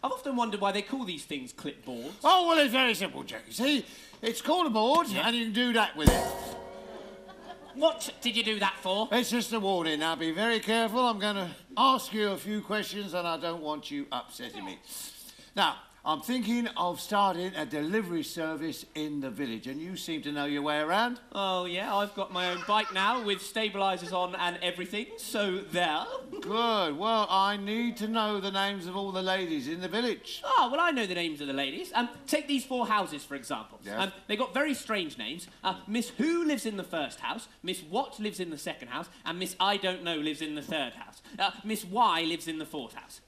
I've often wondered why they call these things clipboards. Oh, well, it's very simple, Jacque. See, it's called a board, and you can do that with it. What did you do that for? It's just a warning. Now, be very careful. I'm going to ask you a few questions, and I don't want you upsetting me. Now, I'm thinking of starting a delivery service in the village, and you seem to know your way around. Oh, yeah, I've got my own bike now with stabilisers on and everything, so there. Good. Well, I need to know the names of all the ladies in the village. Oh, well, I know the names of the ladies. Take these 4 houses, for example. Yeah. They got very strange names. Miss Who lives in the first house, Miss What lives in the second house, and Miss I Don't Know lives in the third house. Miss Y lives in the fourth house.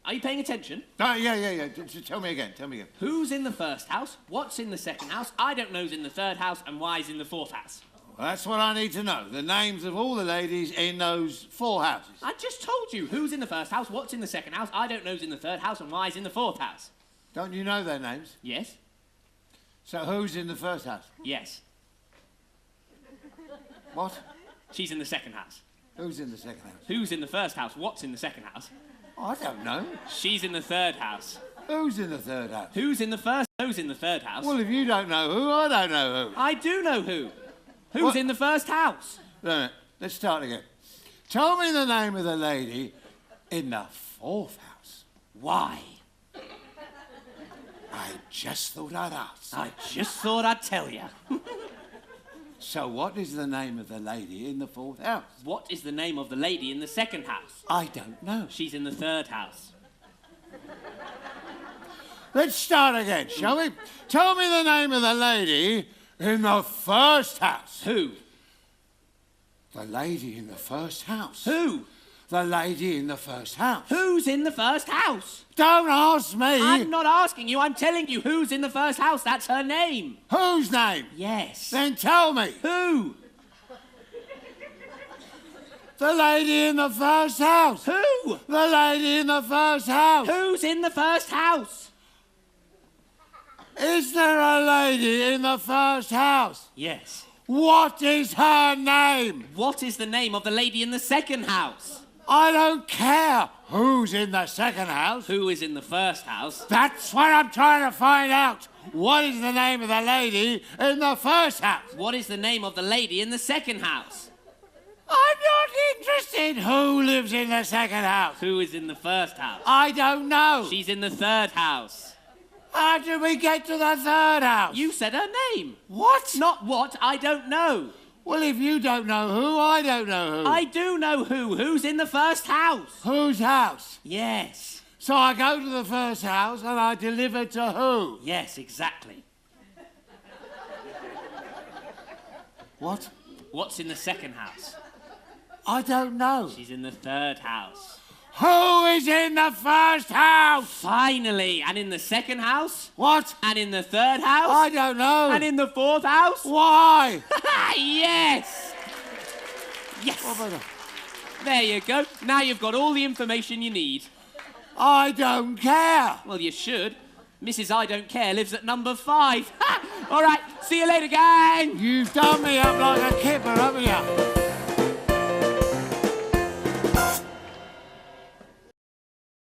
Are you paying attention? Yeah. Tell me again. Who's in the first house, what's in the second house, I don't know's in the third house, and Y's in the fourth house. Well, that's what I need to know. The names of all the ladies in those 4 houses. I just told you who's in the first house, what's in the second house, I don't know's in the third house, and Y's in the fourth house. Don't you know their names? Yes. So who's in the first house? Yes. What? She's in the second house. Who's in the second house? Who's in the first house, what's in the second house? I don't know. She's in the third house. Who's in the third house? Who's in the first? Who's in the third house? Well, if you don't know who, I don't know who. I do know who. Who's What? in the first house? No, let's start again. Tell me the name of the lady in the 4th house. Why? I just thought I'd ask. I just thought I'd tell you. So what is the name of the lady in the 4th house? What is the name of the lady in the second house? I don't know. She's in the third house. Let's start again, shall we? Tell me the name of the lady in the 1st house. Who? The lady in the 1st house. Who? The lady in the 1st house. Who's in the first house? Don't ask me. I'm not asking you, I'm telling you who's in the first house. That's her name. Whose name? Yes. Then tell me. Who? The lady in the 1st house. Who? The lady in the 1st house. Who's in the first house? Is there a lady in the 1st house? Yes. What is her name? What is the name of the lady in the second house? I don't care who's in the 2nd house. Who is in the first house? That's what I'm trying to find out. What is the name of the lady in the 1st house? What is the name of the lady in the second house? I'm not interested who lives in the 2nd house. Who is in the first house? I don't know. She's in the third house. How did we get to the 3rd house? You said her name. What? Not what, I don't know. Well, if you don't know who, I don't know who. I do know who. Who's in the first house? Whose house? Yes. So I go to the 1st house and I deliver to who? Yes, exactly. What? What's in the second house? I don't know. She's in the third house. Who is in the 1st house? Finally. And in the second house? What? And in the third house? I don't know. And in the fourth house? Why? Yes! Yes! What about that? There you go. Now you've got all the information you need. I don't care. Well, you should. Mrs. I Don't Care lives at number 5. All right, see you later, gang! You've done me up like a kipper, haven't you?